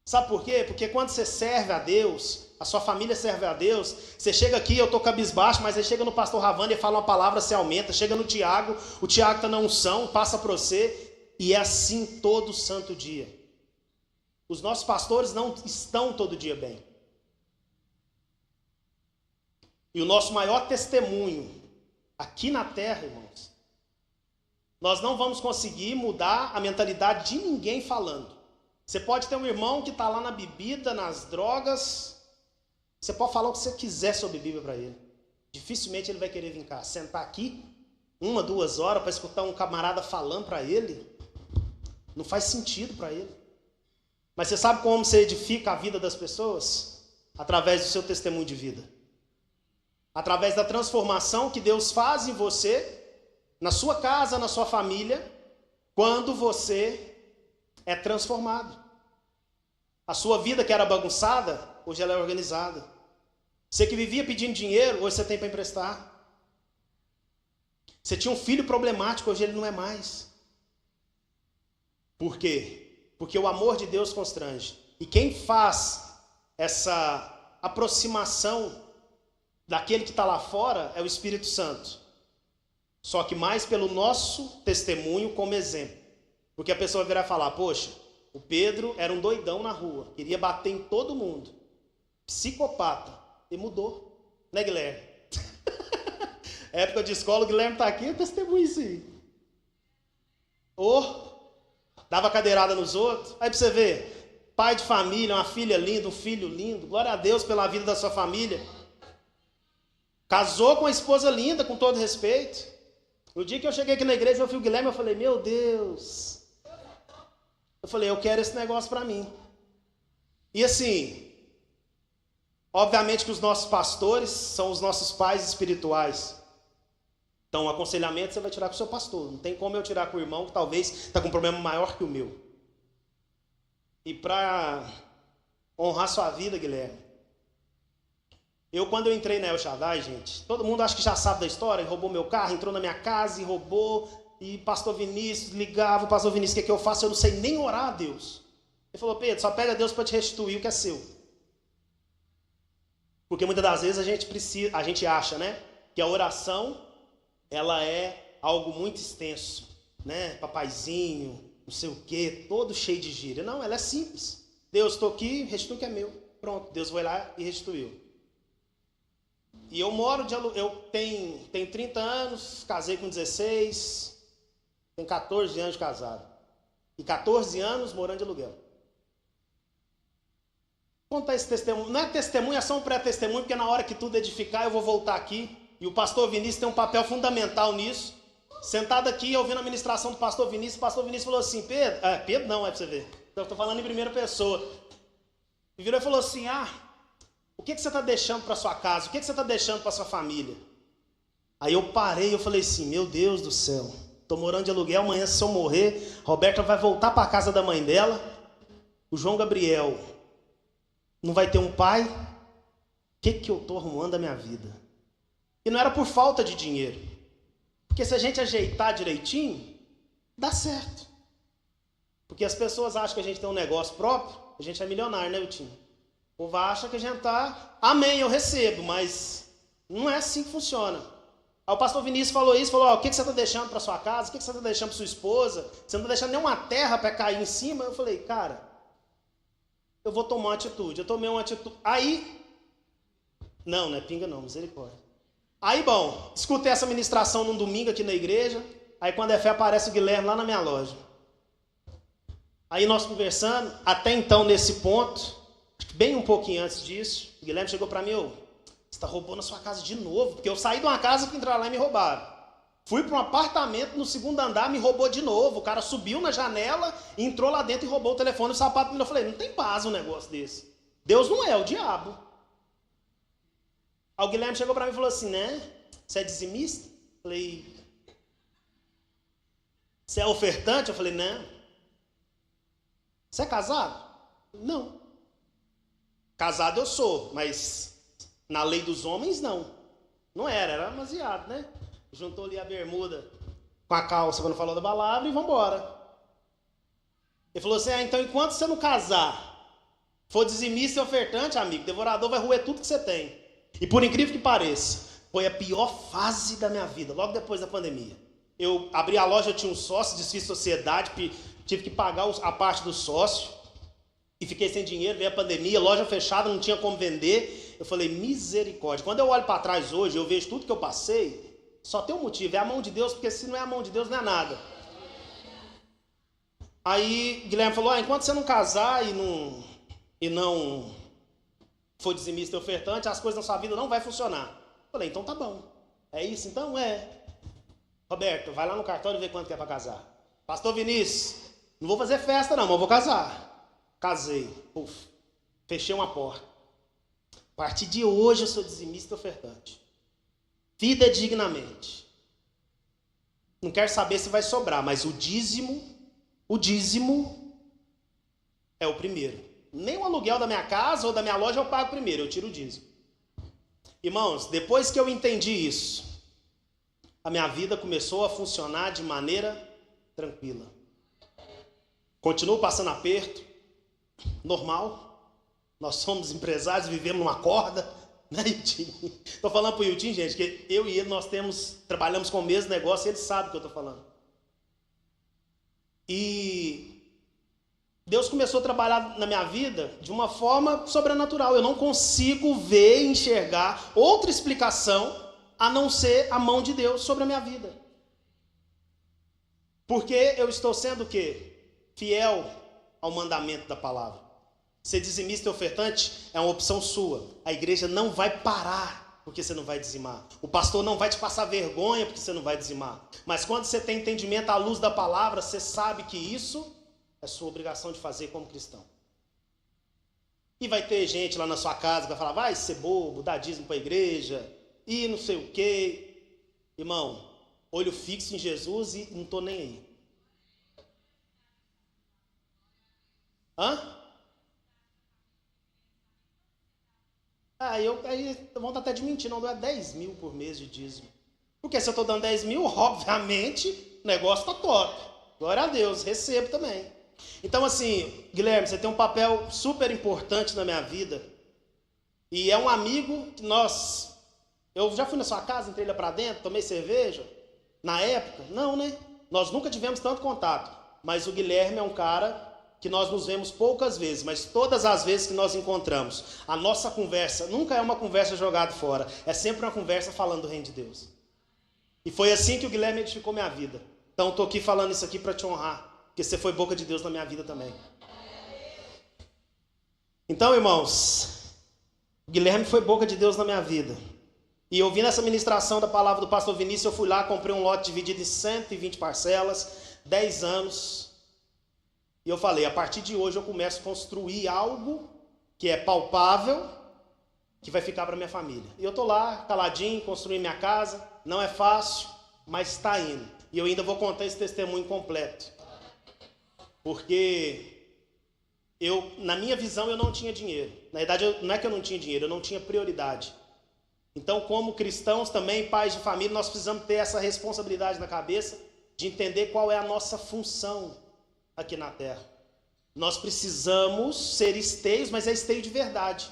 Sabe por quê? Porque quando você serve a Deus, a sua família serve a Deus, você chega aqui, eu estou cabisbaixo, mas aí chega no pastor Ravani e fala uma palavra, você aumenta. Chega no Tiago, o Tiago está na unção, passa para você, e é assim todo santo dia. Os nossos pastores não estão todo dia bem. E o nosso maior testemunho aqui na terra, irmãos, nós não vamos conseguir mudar a mentalidade de ninguém falando. Você pode ter um irmão que está lá na bebida, nas drogas. Você pode falar o que você quiser sobre Bíblia para ele. Dificilmente ele vai querer vir cá, sentar aqui 1, 2 horas para escutar um camarada falando para ele. Não faz sentido para ele. Mas você sabe como você edifica a vida das pessoas? Através do seu testemunho de vida. Através da transformação que Deus faz em você, na sua casa, na sua família, quando você é transformado. A sua vida que era bagunçada, hoje ela é organizada. Você que vivia pedindo dinheiro, hoje você tem para emprestar. Você tinha um filho problemático, hoje ele não é mais. Por quê? Porque o amor de Deus constrange. E quem faz essa aproximação daquele que está lá fora é o Espírito Santo. Só que mais pelo nosso testemunho como exemplo. Porque a pessoa virá falar, poxa, o Pedro era um doidão na rua, queria bater em todo mundo. Psicopata. E mudou. Né, Guilherme? Época de escola, o Guilherme está aqui, eu testemunho isso aí. Dava cadeirada nos outros. Aí pra você ver, pai de família, uma filha linda, um filho lindo. Glória a Deus pela vida da sua família. Casou com uma esposa linda, com todo respeito. No dia que eu cheguei aqui na igreja, eu vi o Guilherme, eu falei, meu Deus. Eu falei, eu quero esse negócio para mim. E assim, obviamente que os nossos pastores são os nossos pais espirituais. Então, o aconselhamento você vai tirar com o seu pastor. Não tem como eu tirar com o irmão que talvez está com um problema maior que o meu. E para honrar sua vida, Guilherme, quando eu entrei na El Shaddai, gente, todo mundo acha que já sabe da história, ele roubou meu carro, entrou na minha casa e roubou, e pastor Vinícius ligava, pastor Vinícius, o que eu faço? Eu não sei nem orar a Deus. Ele falou, Pedro, só pega Deus para te restituir o que é seu. Porque muitas das vezes a gente acha, né, que a oração, ela é algo muito extenso, né, papaizinho, não sei o quê, todo cheio de gíria. Não, ela é simples. Deus, estou aqui, restitui o que é meu. Pronto, Deus foi lá e restituiu. E eu moro de aluguel, eu tenho 30 anos, casei com 16, tenho 14 anos de casado. E 14 anos morando de aluguel. Vou contar esse testemunho. Não é testemunho, é só um pré-testemunho, porque na hora que tudo edificar, eu vou voltar aqui. E o pastor Vinícius tem um papel fundamental nisso. Sentado aqui, ouvindo a ministração do pastor Vinícius, o pastor Vinícius falou assim, Pedro não, é para você ver. Eu estou falando em primeira pessoa. E virou e falou assim, o que você está deixando para sua casa? O que você está deixando para sua família? Aí eu parei, eu falei assim, meu Deus do céu, estou morando de aluguel, amanhã se eu morrer, a Roberta vai voltar para a casa da mãe dela, o João Gabriel não vai ter um pai, o que eu estou arrumando da minha vida? E não era por falta de dinheiro, porque se a gente ajeitar direitinho, dá certo. Porque as pessoas acham que a gente tem um negócio próprio, a gente é milionário, né, Vitinho? O povo acha que a gente está, amém, eu recebo, mas não é assim que funciona. Aí o pastor Vinícius falou isso, falou, o que você está deixando para sua casa, o que você está deixando para sua esposa, você não está deixando nenhuma terra para cair em cima. Eu falei, cara, eu vou tomar uma atitude. Eu tomei uma atitude. Aí, não é pinga não, misericórdia. Aí, bom, escutei essa ministração num domingo aqui na igreja, aí quando é fé aparece o Guilherme lá na minha loja. Aí nós conversando, até então nesse ponto, bem um pouquinho antes disso, o Guilherme chegou para mim, você está roubando a sua casa de novo, porque eu saí de uma casa que entraram lá e me roubaram. Fui para um apartamento no segundo andar, me roubou de novo, o cara subiu na janela, entrou lá dentro e roubou o telefone e o sapato. Eu falei, não tem base um negócio desse. Deus não é, o diabo. Aí o Guilherme chegou para mim e falou assim, né, você é dizimista? Eu falei, você é ofertante? Eu falei, não. Você é casado? Não. Casado eu sou, mas na lei dos homens não. Não era demasiado, né? Juntou ali a bermuda com a calça quando falou da palavra e vamos embora. Ele falou assim, então enquanto você não casar, for dizimista e ofertante, amigo, devorador vai roer tudo que você tem. E por incrível que pareça, foi a pior fase da minha vida, logo depois da pandemia. Eu abri a loja, eu tinha um sócio, desfiz sociedade, tive que pagar a parte do sócio. E fiquei sem dinheiro, veio a pandemia, loja fechada, não tinha como vender. Eu falei, misericórdia. Quando eu olho para trás hoje, eu vejo tudo que eu passei, só tem um motivo, é a mão de Deus, porque se não é a mão de Deus, não é nada. Aí Guilherme falou, enquanto você não casar e não for dizimista e ofertante, as coisas na sua vida não vai funcionar. Eu falei, então tá bom. É isso? Então é. Roberto, vai lá no cartório e vê quanto que é para casar. Pastor Vinícius, não vou fazer festa não, mas eu vou casar. Casei, fechei uma porta. A partir de hoje eu sou dizimista e ofertante. Vida dignamente. Não quero saber se vai sobrar, mas o dízimo é o primeiro. Nem o aluguel da minha casa ou da minha loja eu pago primeiro, eu tiro o dízimo. Irmãos, depois que eu entendi isso, a minha vida começou a funcionar de maneira tranquila. Continuo passando aperto, normal, Nós somos empresários, vivemos numa corda, né, Yutinho? Estou falando para o Yutinho, gente, que eu e ele, trabalhamos com o mesmo negócio e ele sabe o que eu estou falando. E Deus começou a trabalhar na minha vida de uma forma sobrenatural. Eu não consigo ver, enxergar outra explicação a não ser a mão de Deus sobre a minha vida. Porque eu estou sendo o quê? Fiel ao mandamento da palavra. Ser dizimista e ofertante é uma opção sua. A igreja não vai parar porque você não vai dizimar. O pastor não vai te passar vergonha porque você não vai dizimar. Mas quando você tem entendimento à luz da palavra, você sabe que isso é sua obrigação de fazer como cristão. E vai ter gente lá na sua casa que vai falar, vai ser bobo, dar dízimo para a igreja, e não sei o quê. Irmão, olho fixo em Jesus e não estou nem aí. Hã? Aí vão estar até de mentir, não é 10 mil por mês de dízimo. Porque se eu estou dando 10 mil, obviamente, o negócio está top. Glória a Deus, recebo também. Então assim, Guilherme, você tem um papel super importante na minha vida. E é um amigo que eu já fui na sua casa, entrei lá para dentro, tomei cerveja. Na época, não, né? Nós nunca tivemos tanto contato. Mas o Guilherme é um cara que nós nos vemos poucas vezes, mas todas as vezes que nós encontramos, a nossa conversa nunca é uma conversa jogada fora, é sempre uma conversa falando do reino de Deus. E foi assim que o Guilherme edificou minha vida. Então estou aqui falando isso aqui para te honrar, porque você foi boca de Deus na minha vida também. Então, irmãos, o Guilherme foi boca de Deus na minha vida. E eu vi nessa ministração da palavra do pastor Vinícius, eu fui lá, comprei um lote dividido em 120 parcelas, 10 anos. E eu falei, a partir de hoje eu começo a construir algo que é palpável, que vai ficar para minha família. E eu estou lá, caladinho, construindo minha casa. Não é fácil, mas está indo. E eu ainda vou contar esse testemunho completo. Porque na minha visão, eu não tinha dinheiro. Na verdade, não é que eu não tinha dinheiro, eu não tinha prioridade. Então, como cristãos também, pais de família, nós precisamos ter essa responsabilidade na cabeça de entender qual é a nossa função aqui na terra. Nós precisamos ser esteios, mas é esteio de verdade.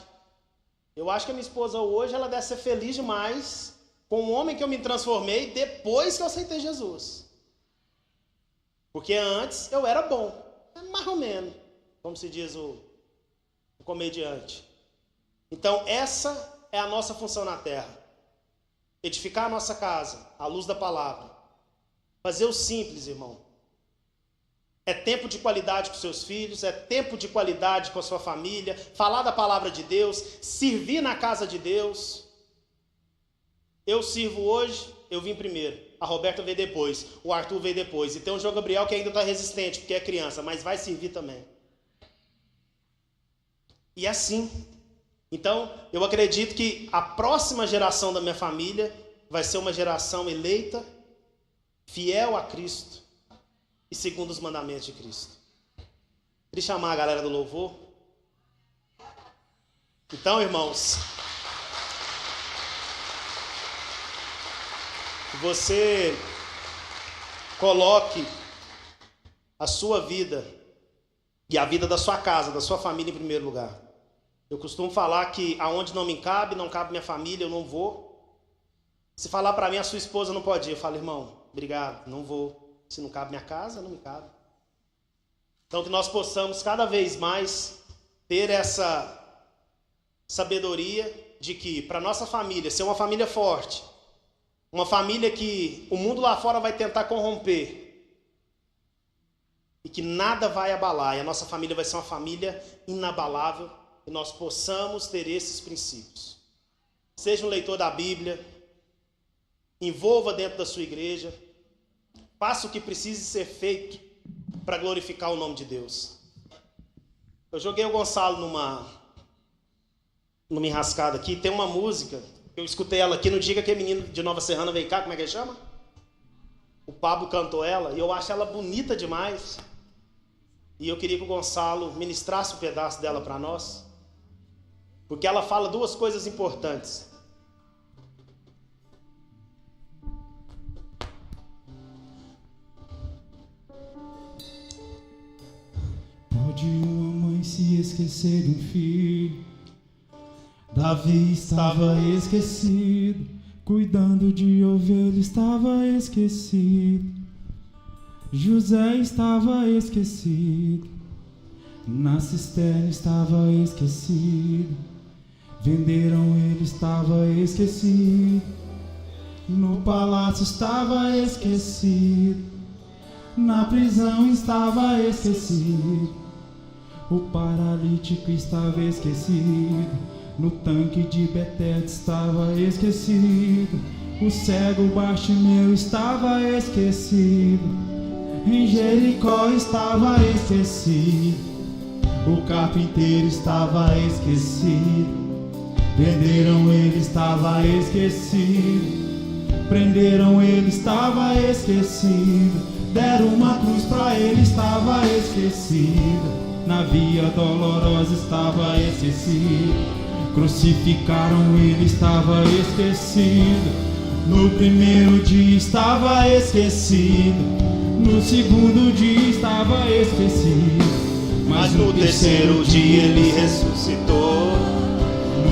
Eu acho que a minha esposa hoje, ela deve ser feliz demais com o homem que eu me transformei depois que eu aceitei Jesus. Porque antes eu era bom, mais ou menos, como se diz o comediante. Então essa é a nossa função na terra. Edificar a nossa casa, à luz da palavra. Fazer o simples, irmão. É tempo de qualidade com seus filhos, é tempo de qualidade com a sua família, falar da palavra de Deus, servir na casa de Deus. Eu sirvo hoje, eu vim primeiro. A Roberta veio depois, o Arthur veio depois. E tem o João Gabriel que ainda está resistente, porque é criança, mas vai servir também. E assim. Então, eu acredito que a próxima geração da minha família vai ser uma geração eleita, fiel a Cristo e segundo os mandamentos de Cristo. Queria chamar a galera do louvor. Então, irmãos, você coloque a sua vida e a vida da sua casa, da sua família em primeiro lugar. Eu costumo falar que aonde não me cabe, não cabe minha família, eu não vou. Se falar para mim, a sua esposa não pode ir, eu falo, irmão, obrigado, não vou. Se não cabe minha casa, não me cabe. Então que nós possamos cada vez mais ter essa sabedoria de que para nossa família ser uma família forte, uma família que o mundo lá fora vai tentar corromper e que nada vai abalar, e a nossa família vai ser uma família inabalável, e nós possamos ter esses princípios. Seja um leitor da Bíblia, envolva dentro da sua igreja, faça o que precise ser feito para glorificar o nome de Deus. Eu joguei o Gonçalo numa enrascada aqui. Tem uma música, eu escutei ela aqui no dia que aquele menino de Nova Serrana veio cá, como é que ele chama? O Pablo cantou ela, e eu acho ela bonita demais. E eu queria que o Gonçalo ministrasse um pedaço dela para nós. Porque ela fala duas coisas importantes. Pode uma mãe se esquecer de um filho. Davi estava esquecido, cuidando de ovelha estava esquecido. José estava esquecido, na cisterna estava esquecido. Venderam ele, estava esquecido. No palácio estava esquecido, na prisão estava esquecido. O paralítico estava esquecido, no tanque de Betesda estava esquecido. O cego Bartimeu estava esquecido, em Jericó estava esquecido. O carpinteiro estava esquecido, venderam ele, estava esquecido. Prenderam ele, estava esquecido. Deram uma cruz pra ele, estava esquecido. Na via dolorosa estava esquecido. Crucificaram ele, estava esquecido. No primeiro dia estava esquecido, no segundo dia estava esquecido. Mas no terceiro dia ele ressuscitou.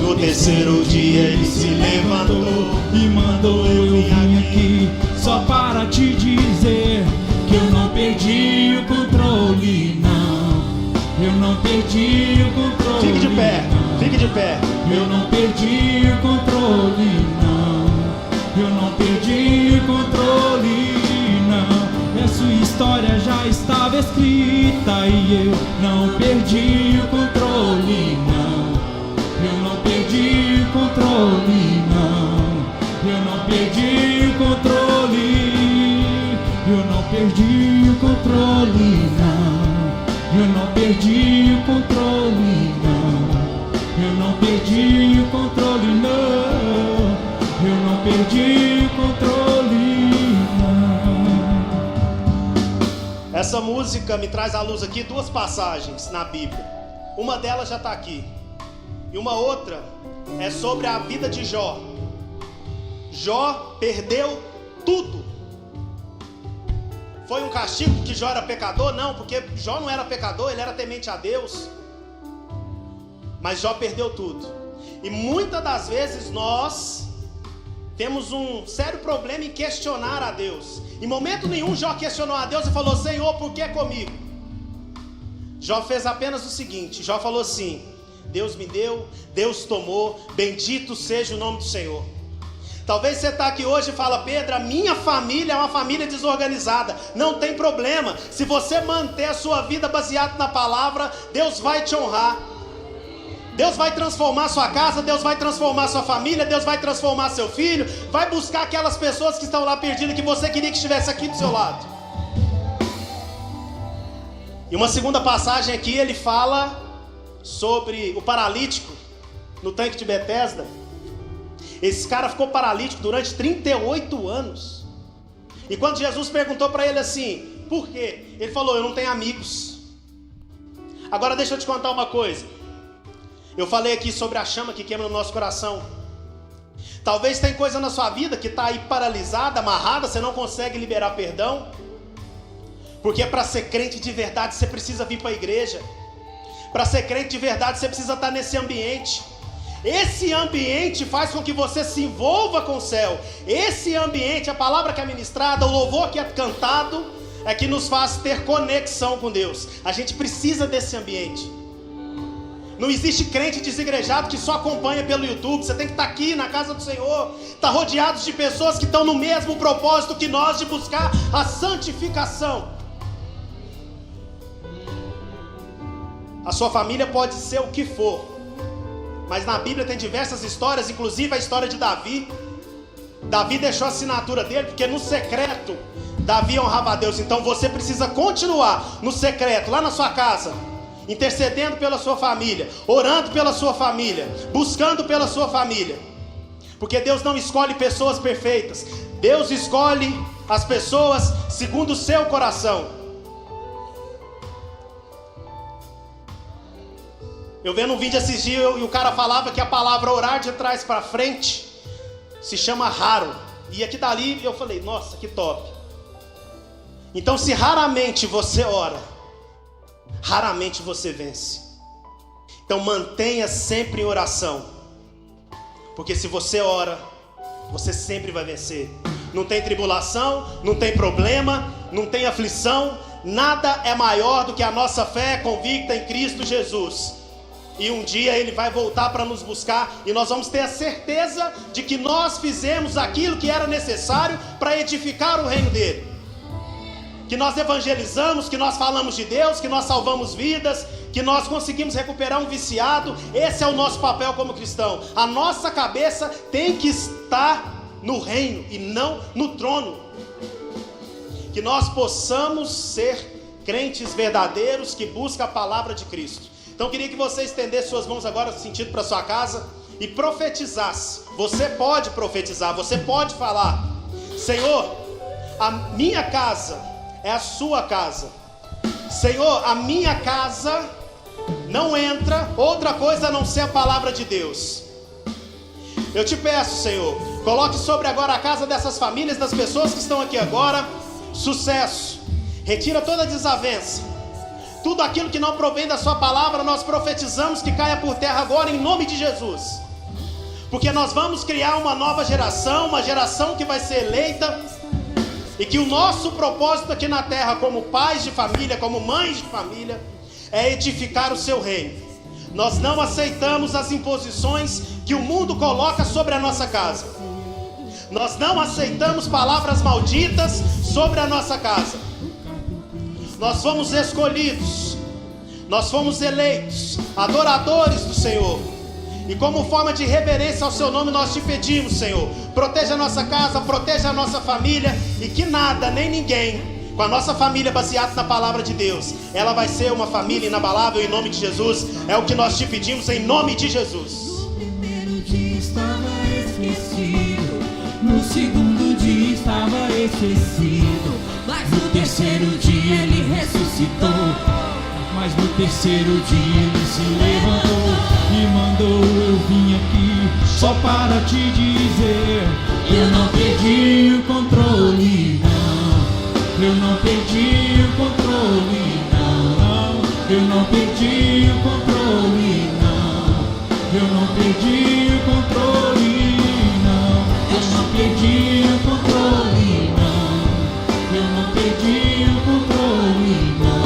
No terceiro dia ele se levantou e mandou eu vir aqui só para te dizer que eu não perdi o controle, não. Eu não perdi o controle. Fique de pé, não. Fique de pé. Eu não perdi o controle, não. Eu não perdi o controle, não. E a sua história já estava escrita e eu não perdi o controle, não. Eu não perdi o controle, não. Eu não perdi o controle. Eu não perdi o controle, não. Eu não perdi o controle, não. Eu não perdi o controle, não. Eu não perdi o controle, não. Essa música me traz à luz aqui duas passagens na Bíblia. Uma delas já está aqui. E uma outra é sobre a vida de Jó. Jó perdeu tudo. Foi um castigo porque Jó era pecador? Não, porque Jó não era pecador, ele era temente a Deus. Mas Jó perdeu tudo. E muitas das vezes nós temos um sério problema em questionar a Deus. Em momento nenhum Jó questionou a Deus e falou: Senhor, por que comigo? Jó fez apenas o seguinte: Jó falou assim: Deus me deu, Deus tomou, bendito seja o nome do Senhor. Talvez você está aqui hoje e fala: Pedro, a minha família é uma família desorganizada. Não tem problema, se você manter a sua vida baseada na palavra, Deus vai te honrar. Deus vai transformar sua casa, Deus vai transformar sua família, Deus vai transformar seu filho, vai buscar aquelas pessoas que estão lá perdidas, que você queria que estivesse aqui do seu lado. E uma segunda passagem aqui, ele fala sobre o paralítico no tanque de Betesda. Esse cara ficou paralítico durante 38 anos. E quando Jesus perguntou para ele assim: por quê? Ele falou: eu não tenho amigos. Agora deixa eu te contar uma coisa. Eu falei aqui sobre a chama que queima no nosso coração. Talvez tem coisa na sua vida que está aí paralisada, amarrada, você não consegue liberar perdão. Porque para ser crente de verdade você precisa vir para a igreja. Para ser crente de verdade você precisa estar nesse ambiente. Esse ambiente faz com que você se envolva com o céu. Esse ambiente, a palavra que é ministrada, o louvor que é cantado, é que nos faz ter conexão com Deus. A gente precisa desse ambiente. Não existe crente desigrejado que só acompanha pelo YouTube. Você tem que estar aqui na casa do Senhor, estar rodeado de pessoas que estão no mesmo propósito que nós, de buscar a santificação. A sua família pode ser o que for, mas na Bíblia tem diversas histórias, inclusive a história de Davi. Davi deixou a assinatura dele, porque no secreto Davi honrava a Deus. Então você precisa continuar no secreto, lá na sua casa, intercedendo pela sua família, orando pela sua família, buscando pela sua família. Porque Deus não escolhe pessoas perfeitas, Deus escolhe as pessoas segundo o seu coração. Eu vendo um vídeo esses dias e o cara falava que a palavra orar de trás para frente se chama raro. E aqui dali eu falei: nossa, que top. Então se raramente você ora, raramente você vence. Então mantenha sempre em oração, porque se você ora, você sempre vai vencer. Não tem tribulação, não tem problema, não tem aflição, nada é maior do que a nossa fé convicta em Cristo Jesus. E um dia Ele vai voltar para nos buscar, e nós vamos ter a certeza de que nós fizemos aquilo que era necessário para edificar o reino dele. Que nós evangelizamos, que nós falamos de Deus, que nós salvamos vidas, que nós conseguimos recuperar um viciado. Esse é o nosso papel como cristão. A nossa cabeça tem que estar no reino e não no trono. Que nós possamos ser crentes verdadeiros que buscam a palavra de Cristo. Então eu queria que você estendesse suas mãos agora sentido para sua casa e profetizasse. Você pode profetizar, você pode falar: Senhor, a minha casa é a sua casa. Senhor, a minha casa não entra outra coisa a não ser a palavra de Deus. Eu te peço, Senhor, coloque sobre agora a casa dessas famílias, das pessoas que estão aqui agora, sucesso. Retira toda desavença. Tudo aquilo que não provém da sua palavra, nós profetizamos que caia por terra agora em nome de Jesus. Porque nós vamos criar uma nova geração, uma geração que vai ser eleita, e que o nosso propósito aqui na terra, como pais de família, como mães de família, é edificar o seu reino. Nós não aceitamos as imposições que o mundo coloca sobre a nossa casa. Nós não aceitamos palavras malditas sobre a nossa casa. Nós fomos escolhidos, nós fomos eleitos, adoradores do Senhor. E como forma de reverência ao seu nome, nós te pedimos, Senhor, proteja a nossa casa, proteja a nossa família, e que nada, nem ninguém, com a nossa família baseada na palavra de Deus, ela vai ser uma família inabalável em nome de Jesus. É o que nós te pedimos em nome de Jesus. No primeiro dia estava esquecido, no segundo dia estava esquecido, mas no terceiro dia ele ressuscitou. Mas no terceiro dia ele se levantou e mandou eu vim aqui só para te dizer: eu não perdi o controle, não. Eu não perdi o controle, não. Eu não perdi o controle, não. Eu não perdi o controle, não. Eu não perdi o controle, não. Eu não perdi o controle, não.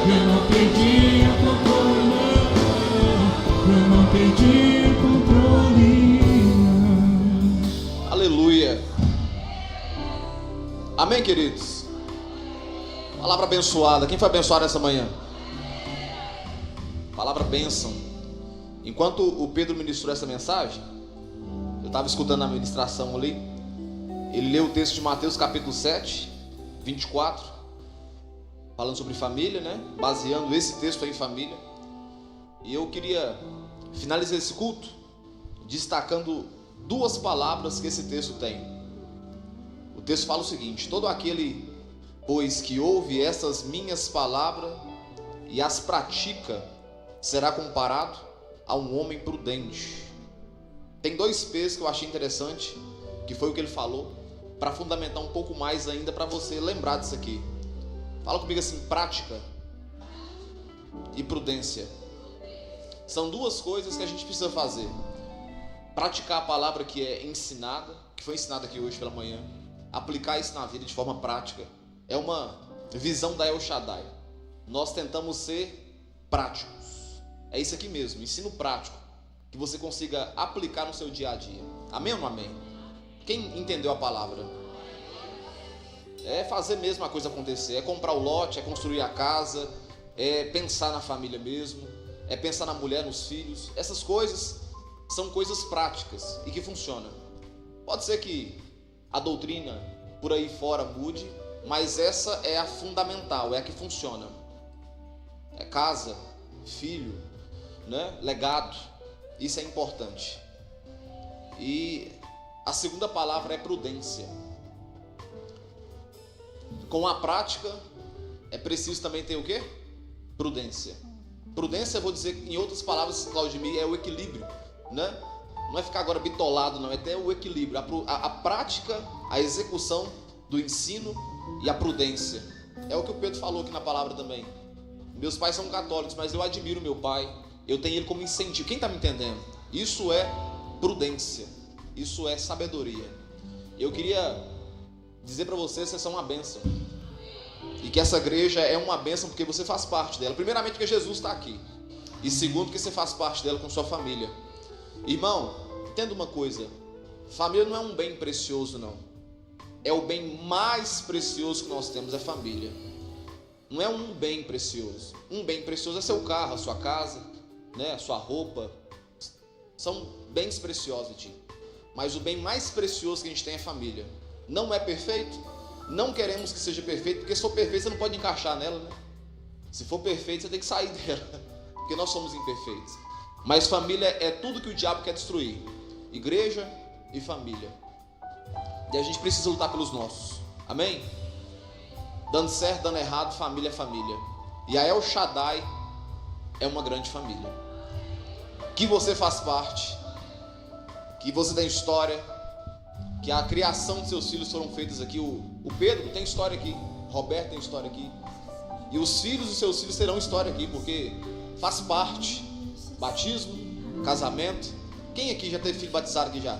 Eu não perdi o controle, não. Eu não perdi o controle, não. Aleluia. Amém, queridos? Palavra abençoada. Quem foi abençoado essa manhã? Palavra bênção. Enquanto o Pedro ministrou essa mensagem, eu estava escutando a ministração ali. Ele leu o texto de Mateus capítulo 7, 24, falando sobre família, né? Baseando esse texto aí em família. E eu queria finalizar esse culto destacando duas palavras que esse texto tem. O texto fala o seguinte: todo aquele, pois, que ouve essas minhas palavras e as pratica, será comparado a um homem prudente. Tem dois P's que eu achei interessante, que foi o que ele falou, para fundamentar um pouco mais ainda, para você lembrar disso aqui. Fala comigo assim: prática e prudência. São duas coisas que a gente precisa fazer. Praticar a palavra que é ensinada, que foi ensinada aqui hoje pela manhã. Aplicar isso na vida de forma prática. É uma visão da El Shaddai. Nós tentamos ser práticos. É isso aqui mesmo, ensino prático, que você consiga aplicar no seu dia a dia. Amém ou não amém? Quem entendeu a palavra? É fazer mesmo a coisa acontecer. É comprar o lote, é construir a casa, é pensar na família mesmo, é pensar na mulher, nos filhos. Essas coisas são coisas práticas e que funcionam. Pode ser que a doutrina por aí fora mude, mas essa é a fundamental, é a que funciona. É casa, filho, né? Legado. Isso é importante. E a segunda palavra é prudência. Com a prática é preciso também ter o quê? Prudência. Prudência, eu vou dizer em outras palavras, Claudemir, é o equilíbrio, né? Não é ficar agora bitolado, não, é ter o equilíbrio, a prática, a execução do ensino e a prudência. É o que o Pedro falou aqui na palavra também. Meus pais são católicos, mas eu admiro meu pai, eu tenho ele como incentivo. Quem está me entendendo? Isso é prudência, isso é sabedoria. Eu queria dizer para vocês que vocês são uma bênção, e que essa igreja é uma bênção porque você faz parte dela. Primeiramente porque Jesus está aqui, e segundo porque você faz parte dela com sua família. Irmão, entenda uma coisa: família não é um bem precioso, não. É o bem mais precioso que nós temos, é família. Não é um bem precioso. Um bem precioso é seu carro, a sua casa, né, a sua roupa. São bens preciosos de ti. Mas o bem mais precioso que a gente tem é família. Não é perfeito? Não queremos que seja perfeito, porque se for perfeito você não pode encaixar nela, né? Se for perfeito você tem que sair dela, porque nós somos imperfeitos. Mas família é tudo que o diabo quer destruir. Igreja e família. E a gente precisa lutar pelos nossos. Amém? Dando certo, dando errado, família é família. E a El Shaddai é uma grande família, que você faz parte, que você tem história, que a criação de seus filhos foram feitas aqui. O Pedro tem história aqui, Roberto tem história aqui, e os filhos dos seus filhos terão história aqui, porque faz parte. Batismo, casamento. Quem aqui já teve filho batizado aqui já?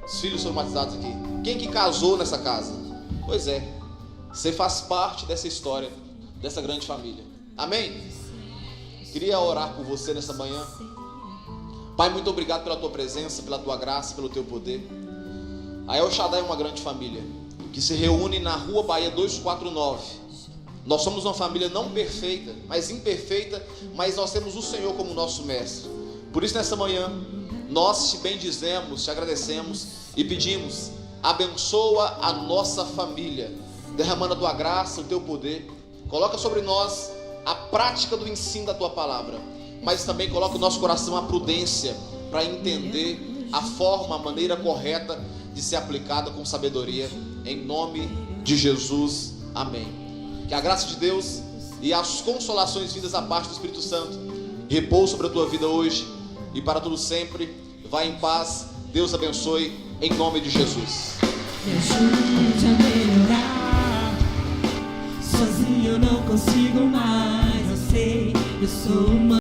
Os filhos foram batizados aqui. Quem que casou nessa casa? Pois é, você faz parte dessa história, dessa grande família. Amém? Queria orar por você nessa manhã. Pai, muito obrigado pela tua presença, pela tua graça, pelo teu poder. A El Shaddai é uma grande família que se reúne na Rua Bahia 249. Nós somos uma família não perfeita, mas imperfeita, mas nós temos o Senhor como nosso mestre. Por isso nessa manhã nós te bendizemos, te agradecemos e pedimos: abençoa a nossa família, derramando a tua graça, o teu poder. Coloca sobre nós a prática do ensino da tua palavra, mas também coloca no nosso coração a prudência para entender a forma, a maneira correta de ser aplicada com sabedoria, em nome de Jesus, amém. Que a graça de Deus e as consolações vindas da parte do Espírito Santo repousem sobre a tua vida hoje e para tudo sempre. Vai em paz, Deus abençoe, em nome de Jesus. Me ajude a melhorar, sozinho eu não consigo mais, eu sei, eu sou uma